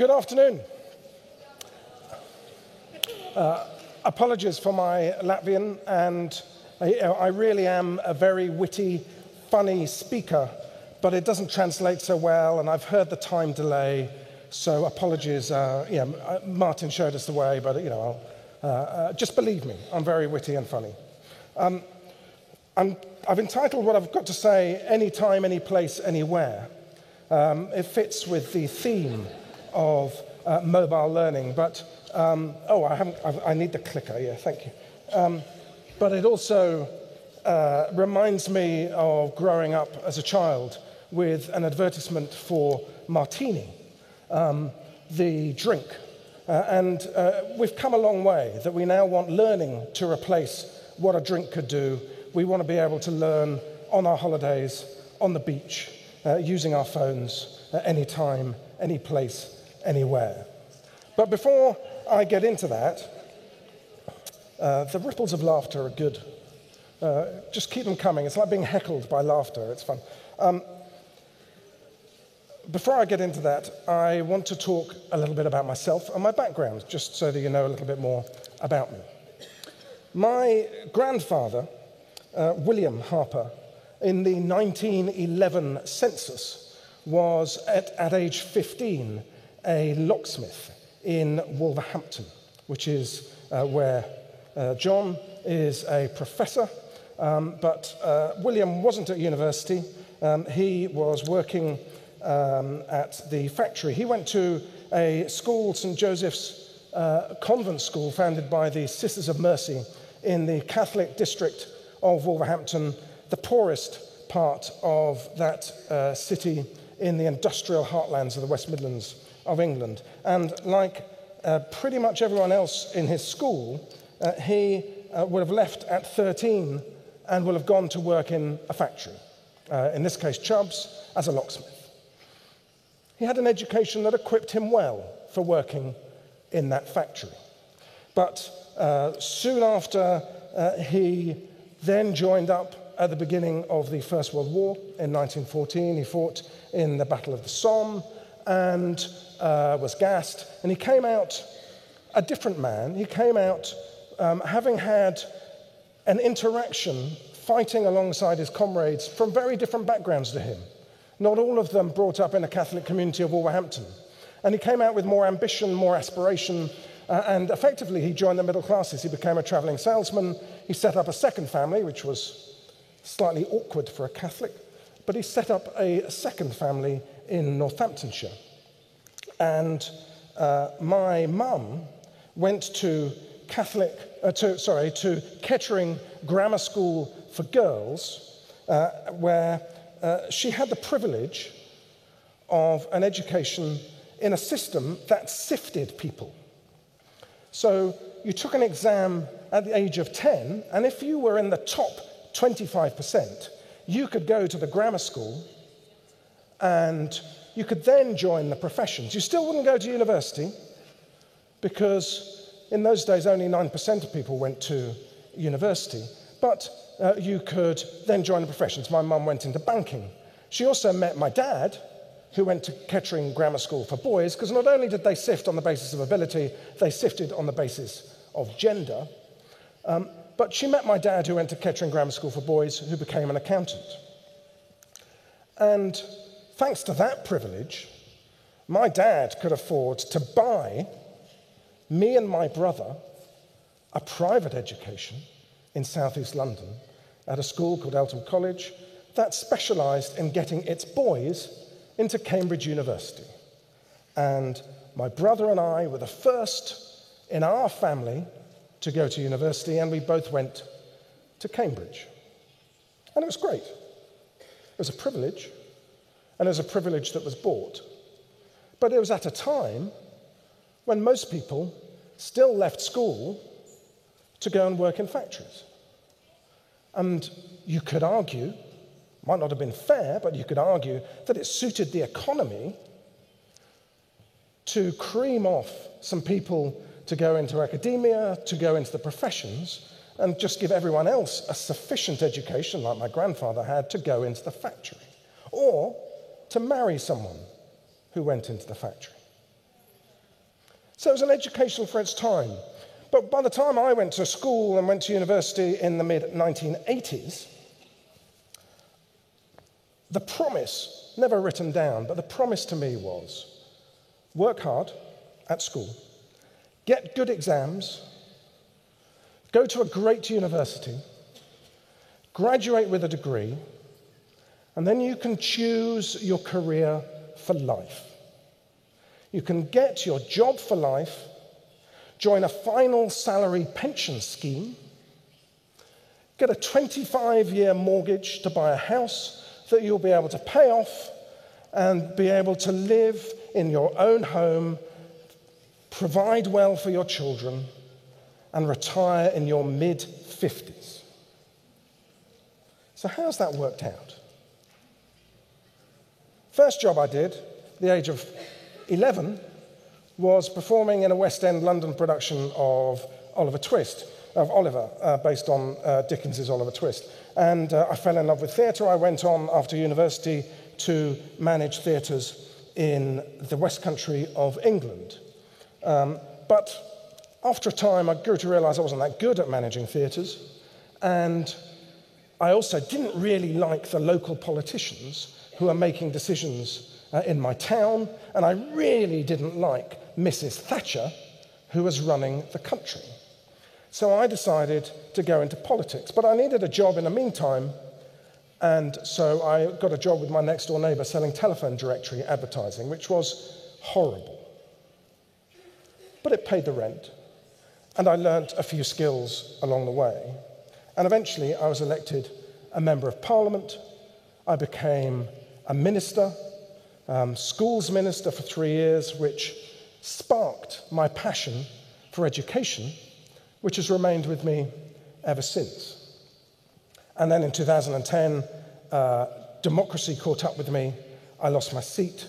Good afternoon. Apologies for my Latvian, and I really am a very witty, funny speaker, but it doesn't translate so well, and I've heard the time delay, so apologies. Martin showed us the way, but just believe me, I'm very witty and funny. I've entitled what I've got to say, Anytime, Any Place, Anywhere. It fits with the theme of mobile learning, but, I need the clicker, yeah, thank you. But it also reminds me of growing up as a child with an advertisement for martini, the drink. And we've come a long way, that we now want learning to replace what a drink could do. We want to be able to learn on our holidays, on the beach, using our phones, anytime, any place, anywhere. But before I get into that, the ripples of laughter are good. Just keep them coming. It's like being heckled by laughter. It's fun. Before I get into that, I want to talk a little bit about myself and my background, just so that you know a little bit more about me. My grandfather, William Harper, in the 1911 census, was at age 15 a locksmith in Wolverhampton, which is where John is a professor. But William wasn't at university. He was working at the factory. He went to a school, St. Joseph's convent school, founded by the Sisters of Mercy in the Catholic district of Wolverhampton, the poorest part of that city in the industrial heartlands of the West Midlands of England. And like pretty much everyone else in his school, he would have left at 13 and will have gone to work in a factory, in this case Chubb's, as a locksmith. He had an education that equipped him well for working in that factory. But soon after, he then joined up at the beginning of the First World War in 1914. He fought in the Battle of the Somme and was gassed. And he came out a different man. He came out having had an interaction fighting alongside his comrades from very different backgrounds to him. Not all of them brought up in a Catholic community of Wolverhampton. And he came out with more ambition, more aspiration, and effectively he joined the middle classes. He became a travelling salesman. He set up a second family, which was slightly awkward for a Catholic, but he set up a second family in Northamptonshire. And my mum went to Kettering Grammar School for Girls, where she had the privilege of an education in a system that sifted people. So you took an exam at the age of 10, and if you were in the top 25%, you could go to the grammar school and you could then join the professions. You still wouldn't go to university because in those days only 9% of people went to university, but you could then join the professions. My mum went into banking. She also met my dad, who went to Kettering Grammar School for Boys, because not only did they sift on the basis of ability, they sifted on the basis of gender. But she met my dad, who went to Kettering Grammar School for Boys, who became an accountant. And thanks to that privilege, my dad could afford to buy me and my brother a private education in southeast London at a school called Eltham College that specialised in getting its boys into Cambridge University. And my brother and I were the first in our family to go to university, and we both went to Cambridge. And it was great. It was a privilege, and it was a privilege that was bought. But it was at a time when most people still left school to go and work in factories. And you could argue, might not have been fair, but you could argue that it suited the economy to cream off some people to go into academia, to go into the professions, and just give everyone else a sufficient education, like my grandfather had, to go into the factory, or to marry someone who went into the factory. So it was an education for its time. But by the time I went to school and went to university in the mid-1980s, the promise, never written down, but the promise to me was work hard at school, get good exams, go to a great university, graduate with a degree, and then you can choose your career for life. You can get your job for life, join a final salary pension scheme, get a 25-year mortgage to buy a house that you'll be able to pay off and be able to live in your own home, provide well for your children, and retire in your mid-50s. So how's that worked out? First job I did, at the age of 11, was performing in a West End London production of Oliver, based on Dickens's Oliver Twist. And I fell in love with theatre. I went on after university to manage theatres in the West Country of England. But after a time, I grew to realise I wasn't that good at managing theatres. And I also didn't really like the local politicians who are making decisions in my town. And I really didn't like Mrs. Thatcher, who was running the country. So I decided to go into politics, but I needed a job in the meantime, and so I got a job with my next-door neighbour selling telephone directory advertising, which was horrible. But it paid the rent, and I learnt a few skills along the way. And eventually I was elected a member of Parliament. I became a minister, schools minister for 3 years, which sparked my passion for education, which has remained with me ever since. And then in 2010, democracy caught up with me. I lost my seat.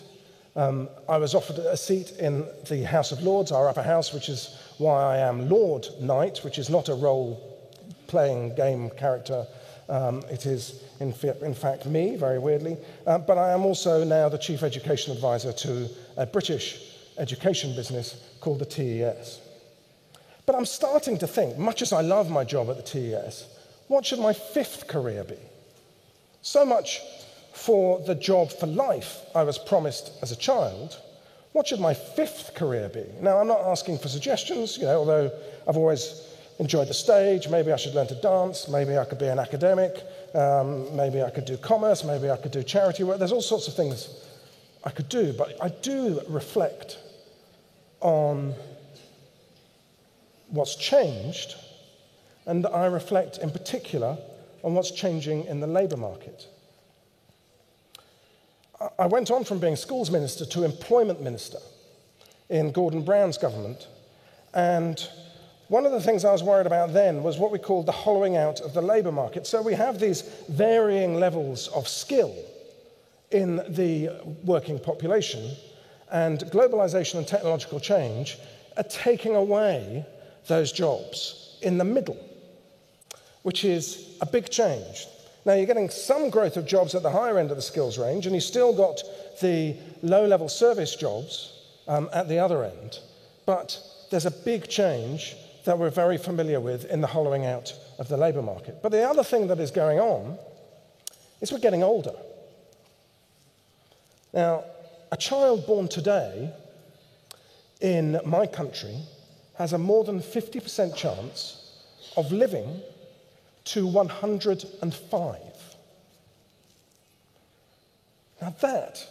I was offered a seat in the House of Lords, our upper house, which is why I am Lord Knight, which is not a role-playing game character. It is, in fact, me, very weirdly. But I am also now the Chief Education Advisor to a British education business called the TES. But I'm starting to think, much as I love my job at the TES, what should my fifth career be? So much for the job for life I was promised as a child. What should my fifth career be? Now, I'm not asking for suggestions, although I've always enjoyed the stage. Maybe I should learn to dance. Maybe I could be an academic. Maybe I could do commerce. Maybe I could do charity work. There's all sorts of things I could do, but I do reflect on what's changed, and I reflect in particular on what's changing in the labour market. I went on from being schools minister to employment minister in Gordon Brown's government, and one of the things I was worried about then was what we called the hollowing out of the labour market. So we have these varying levels of skill in the working population, and globalisation and technological change are taking away those jobs in the middle, which is a big change. Now, you're getting some growth of jobs at the higher end of the skills range, and you've still got the low-level service jobs at the other end, but there's a big change that we're very familiar with in the hollowing out of the labour market. But the other thing that is going on is we're getting older. Now, a child born today in my country has a more than 50% chance of living to 105. Now that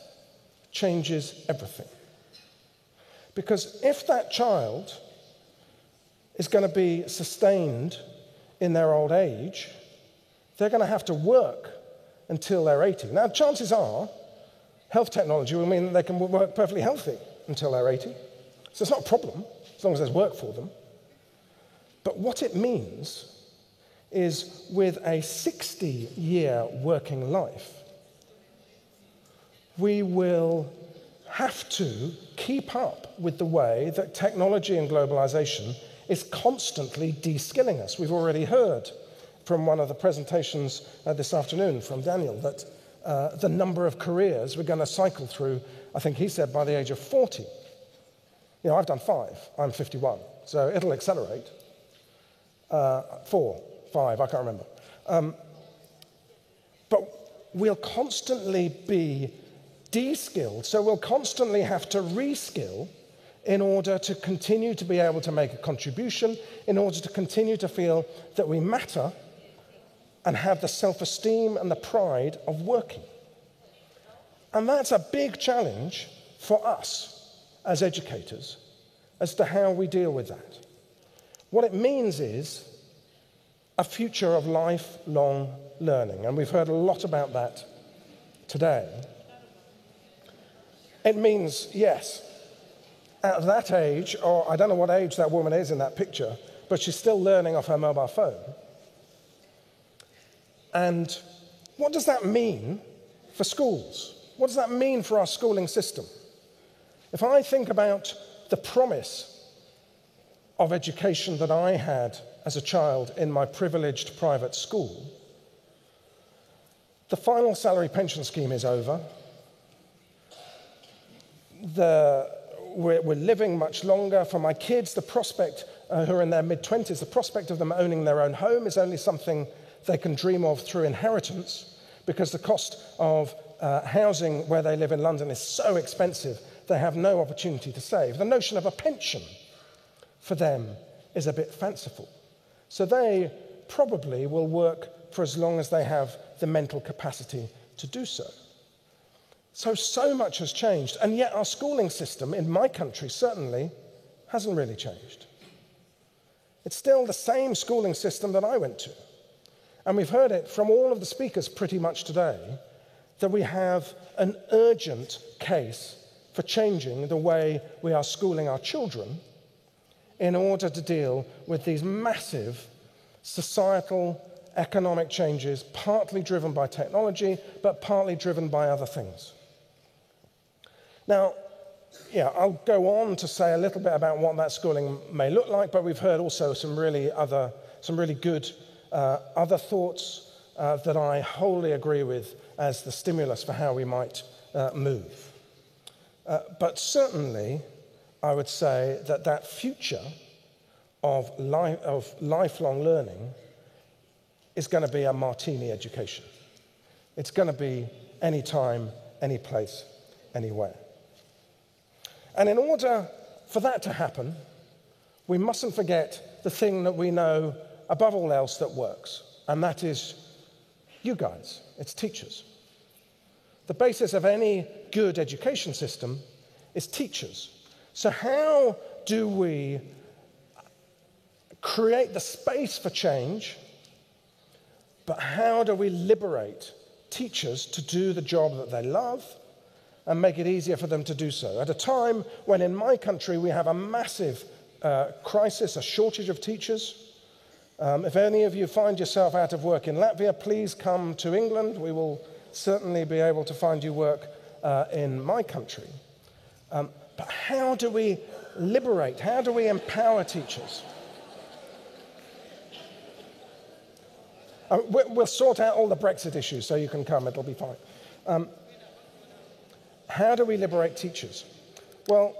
changes everything. Because if that child is going to be sustained in their old age, they're going to have to work until they're 80. Now, chances are, health technology will mean that they can work perfectly healthy until they're 80. So it's not a problem, as long as there's work for them. But what it means is with a 60-year working life, we will have to keep up with the way that technology and globalization is constantly de-skilling us. We've already heard from one of the presentations this afternoon from Daniel that the number of careers we're going to cycle through, I think he said by the age of 40. I've done 5. I'm 51, so it'll accelerate. 4, 5, I can't remember. But we'll constantly be de-skilled, so we'll constantly have to re-skill in order to continue to be able to make a contribution, in order to continue to feel that we matter and have the self-esteem and the pride of working. And that's a big challenge for us as educators as to how we deal with that. What it means is a future of lifelong learning, and we've heard a lot about that today. It means, yes, at that age, or I don't know what age that woman is in that picture, but she's still learning off her mobile phone. And what does that mean for schools? What does that mean for our schooling system? If I think about the promise of education that I had as a child in my privileged private school, the final salary pension scheme is over. We're living much longer. For my kids, the prospect, who are in their mid-20s, the prospect of them owning their own home is only something they can dream of through inheritance, because the cost of housing where they live in London is so expensive, they have no opportunity to save. The notion of a pension for them is a bit fanciful. So they probably will work for as long as they have the mental capacity to do so. So much has changed, and yet our schooling system in my country certainly hasn't really changed. It's still the same schooling system that I went to. And we've heard it from all of the speakers pretty much today, that we have an urgent case for changing the way we are schooling our children in order to deal with these massive societal, economic changes, partly driven by technology, but partly driven by other things. Now, I'll go on to say a little bit about what that schooling may look like, but we've heard also some really good other thoughts that I wholly agree with as the stimulus for how we might move. But certainly, I would say that future of lifelong learning is going to be a martini education. It's going to be anytime, any place, anywhere. And in order for that to happen, we mustn't forget the thing that we know above all else that works, and that is you guys. It's teachers. The basis of any good education system is teachers. So how do we create the space for change, but how do we liberate teachers to do the job that they love and make it easier for them to do so? At a time when in my country we have a massive crisis, a shortage of teachers. If any of you find yourself out of work in Latvia, please come to England. We will certainly be able to find you work in my country. But how do we liberate? How do we empower teachers? We'll sort out all the Brexit issues so you can come, it'll be fine. How do we liberate teachers? Well,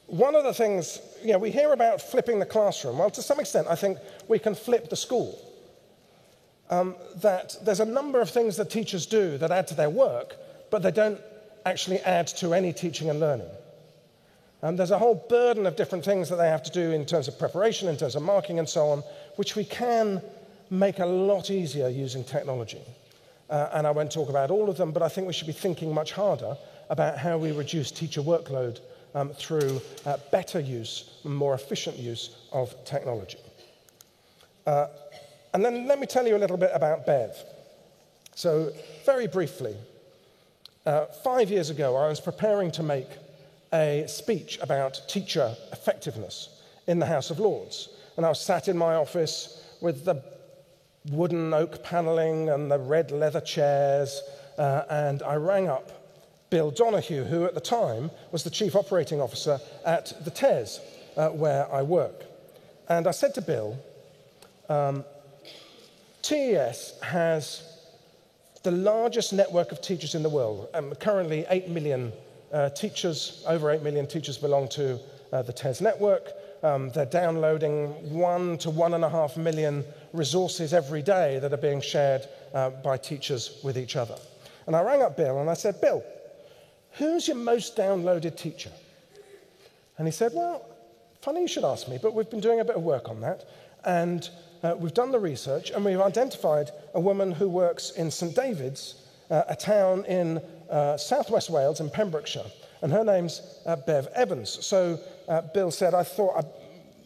one of the things, we hear about flipping the classroom. Well, to some extent, I think we can flip the school. That there's a number of things that teachers do that add to their work, but they don't actually add to any teaching and learning. There's a whole burden of different things that they have to do in terms of preparation, in terms of marking and so on, which we can make a lot easier using technology. And I won't talk about all of them, but I think we should be thinking much harder about how we reduce teacher workload through better use, more efficient use of technology. And then let me tell you a little bit about Bev. So very briefly, 5 years ago, I was preparing to make a speech about teacher effectiveness in the House of Lords. And I was sat in my office with the wooden oak panelling and the red leather chairs, and I rang up Bill Donahue, who at the time was the Chief Operating Officer at the TES, where I work. And I said to Bill, TES has the largest network of teachers in the world, currently 8 million teachers, over 8 million teachers belong to the TES network. They're downloading 1 to 1.5 million resources every day that are being shared by teachers with each other. And I rang up Bill and I said, Bill, who's your most downloaded teacher? And he said, well, funny you should ask me, but we've been doing a bit of work on that. And we've done the research and we've identified a woman who works in St David's, a town in southwest Wales in Pembrokeshire. And her name's Bev Evans. So Bill said, I thought,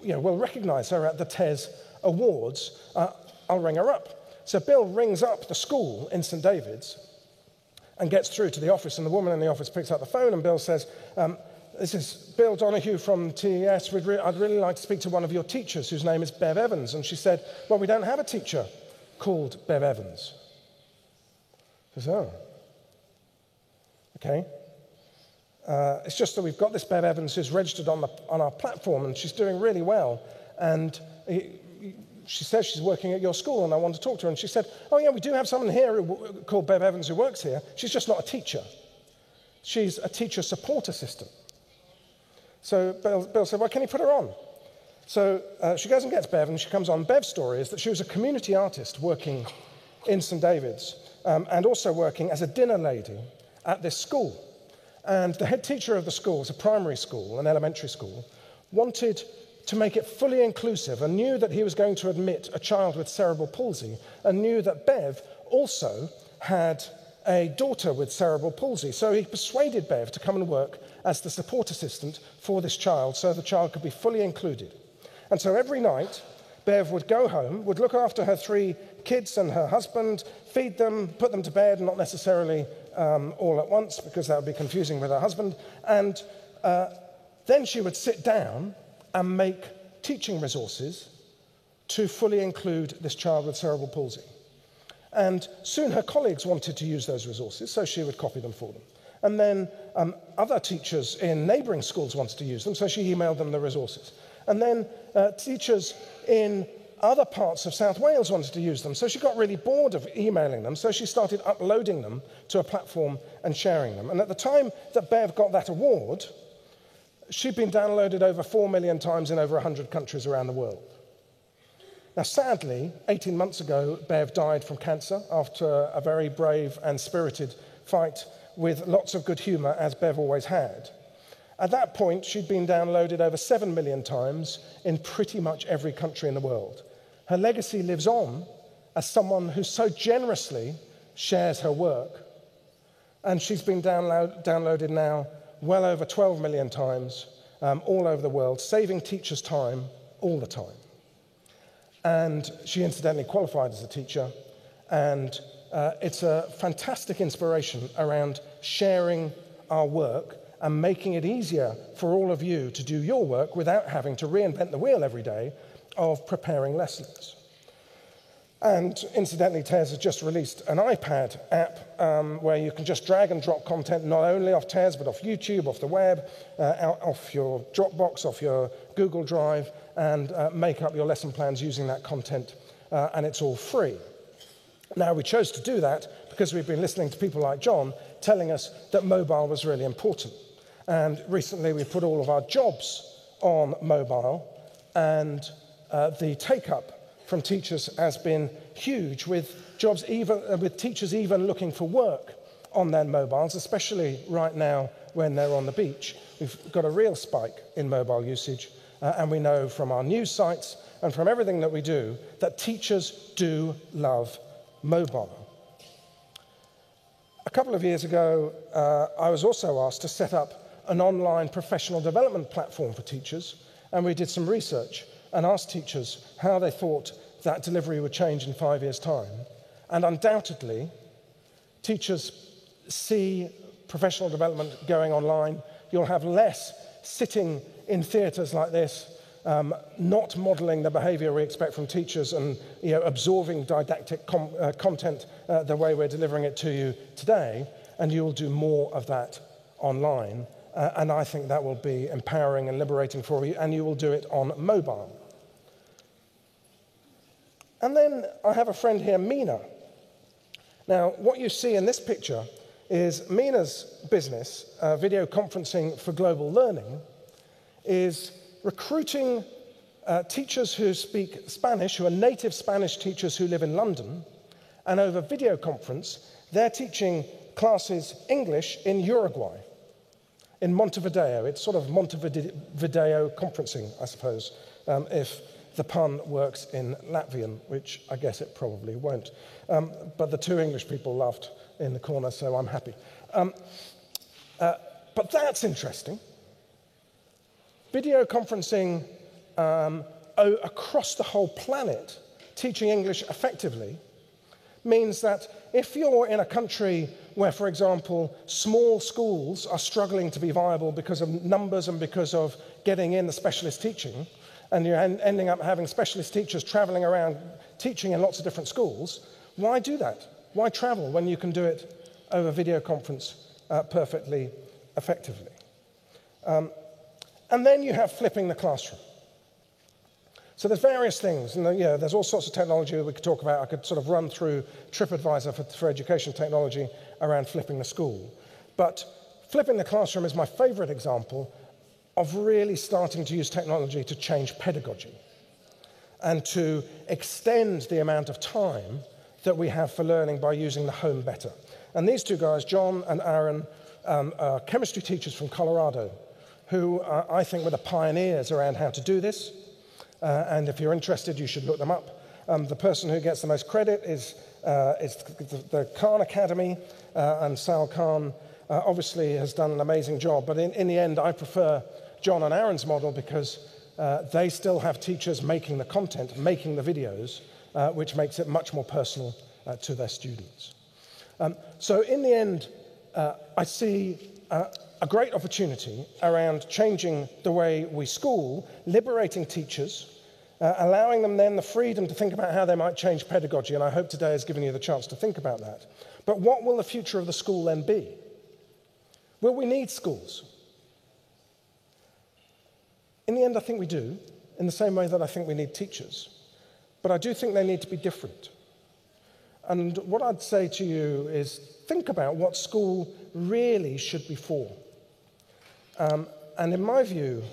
we'll recognise her at the TES Awards. I'll ring her up. So Bill rings up the school in St David's and gets through to the office. And the woman in the office picks up the phone and Bill says, this is Bill Donoghue from TES. I'd really like to speak to one of your teachers whose name is Bev Evans. And she said, well, we don't have a teacher called Bev Evans. I said, oh, okay. It's just that we've got this Bev Evans who's registered on our platform and she's doing really well. And she says she's working at your school and I want to talk to her. And she said, oh yeah, we do have someone here called Bev Evans who works here. She's just not a teacher. She's a teacher support assistant. So Bill said, well, can you put her on? So she goes and gets Bev and she comes on. Bev's story is that she was a community artist working in St David's and also working as a dinner lady at this school. And the head teacher of the school, it's a primary school, an elementary school, wanted to make it fully inclusive and knew that he was going to admit a child with cerebral palsy and knew that Bev also had a daughter with cerebral palsy. So he persuaded Bev to come and work as the support assistant for this child so the child could be fully included. And so every night, Bev would go home, would look after her 3 kids and her husband, feed them, put them to bed, not necessarily all at once because that would be confusing with her husband. And then she would sit down and make teaching resources to fully include this child with cerebral palsy. And soon her colleagues wanted to use those resources, so she would copy them for them. And then other teachers in neighbouring schools wanted to use them, so she emailed them the resources. And then teachers in other parts of South Wales wanted to use them, so she got really bored of emailing them, so she started uploading them to a platform and sharing them. And at the time that Bev got that award, she'd been downloaded over 4 million times in over 100 countries around the world. Now, sadly, 18 months ago, Bev died from cancer after a very brave and spirited fight with lots of good humour, as Bev always had. At that point, she'd been downloaded over 7 million times in pretty much every country in the world. Her legacy lives on as someone who so generously shares her work. And she's been downloaded now well over 12 million times all over the world, saving teachers time all the time. And she incidentally qualified as a teacher. And it's a fantastic inspiration around sharing our work and making it easier for all of you to do your work without having to reinvent the wheel every day of preparing lessons. And incidentally, TES has just released an iPad app where you can just drag and drop content not only off TES, but off YouTube, off the web, off your Dropbox, off your Google Drive, and make up your lesson plans using that content, and it's all free. Now, we chose to do that because we've been listening to people like John telling us that mobile was really important. And recently, we put all of our jobs on mobile, and the take-up from teachers has been huge, with teachers even looking for work on their mobiles, especially right now when they're on the beach. We've got a real spike in mobile usage, and we know from our news sites and from everything that we do that teachers do love mobile. A couple of years ago, I was also asked to set up an online professional development platform for teachers, and we did some research and asked teachers how they thought that delivery would change in 5 years' time. And undoubtedly, teachers see professional development going online. You'll have less sitting in theatres like this, not modelling the behaviour we expect from teachers and absorbing didactic content the way we're delivering it to you today, and you'll do more of that online. And I think that will be empowering and liberating for you, and you will do it on mobile. And then I have a friend here, Mina. Now, what you see in this picture is Mina's business, video conferencing for global learning, is recruiting teachers who speak Spanish, who are native Spanish teachers who live in London, and over video conference, they're teaching classes English in Uruguay, in Montevideo. It's sort of Montevideo conferencing, I suppose, if the pun works in Latvian, which I guess it probably won't. But the two English people laughed in the corner, so I'm happy. But that's interesting. Video conferencing across the whole planet, teaching English effectively, means that if you're in a country where, for example, small schools are struggling to be viable because of numbers and because of getting in the specialist teaching, and you're ending up having specialist teachers traveling around teaching in lots of different schools, why do that? Why travel when you can do it over video conference perfectly effectively? And then you have flipping the classroom. So there's various things, and there's all sorts of technology that we could talk about. I could sort of run through TripAdvisor for education technology around flipping the school. But flipping the classroom is my favorite example of really starting to use technology to change pedagogy and to extend the amount of time that we have for learning by using the home better. And these two guys, John and Aaron, are chemistry teachers from Colorado, who I think were the pioneers around how to do this. And if you're interested, you should look them up. The person who gets the most credit is the Khan Academy, and Sal Khan obviously has done an amazing job. But in the end, I prefer John and Aaron's model because they still have teachers making the content, making the videos, which makes it much more personal to their students. So in the end, I see a great opportunity around changing the way we school, liberating teachers, allowing them then the freedom to think about how they might change pedagogy, and I hope today has given you the chance to think about that. But what will the future of the school then be? Will we need schools? In the end, I think we do, in the same way that I think we need teachers. But I do think they need to be different. And what I'd say to you is think about what school really should be for. And in my view,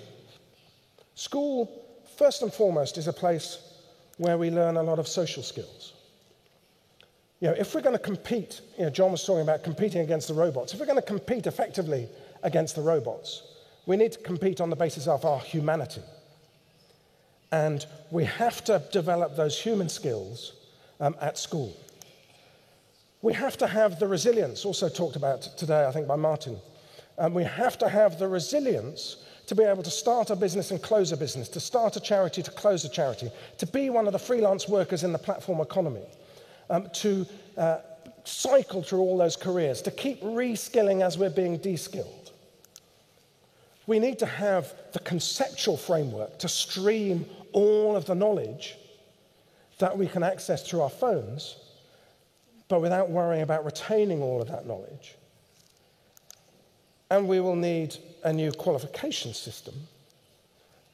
school, first and foremost, is a place where we learn a lot of social skills. If we're going to compete, John was talking about competing against the robots. If we're going to compete effectively against the robots, we need to compete on the basis of our humanity. And we have to develop those human skills at school. We have to have the resilience, also talked about today, I think, by Martin. We have to have the resilience to be able to start a business and close a business, to start a charity, to close a charity, to be one of the freelance workers in the platform economy, to cycle through all those careers, to keep reskilling as we're being de-skilled. We need to have the conceptual framework to stream all of the knowledge that we can access through our phones, but without worrying about retaining all of that knowledge. And we will need a new qualification system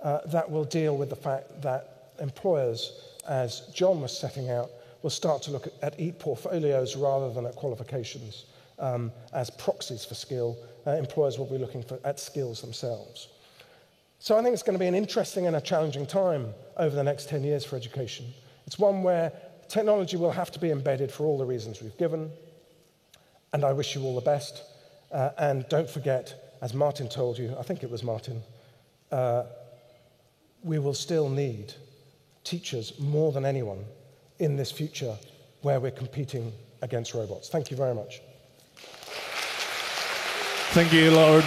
that will deal with the fact that employers, as John was setting out, will start to look at e-portfolios rather than at qualifications as proxies for skill. Employers will be looking at skills themselves. So I think it's going to be an interesting and a challenging time over the next 10 years for education. It's one where technology will have to be embedded for all the reasons we've given. And I wish you all the best. And don't forget, as Martin told you, I think it was Martin, we will still need teachers more than anyone in this future where we're competing against robots. Thank you very much. Thank you, Lord.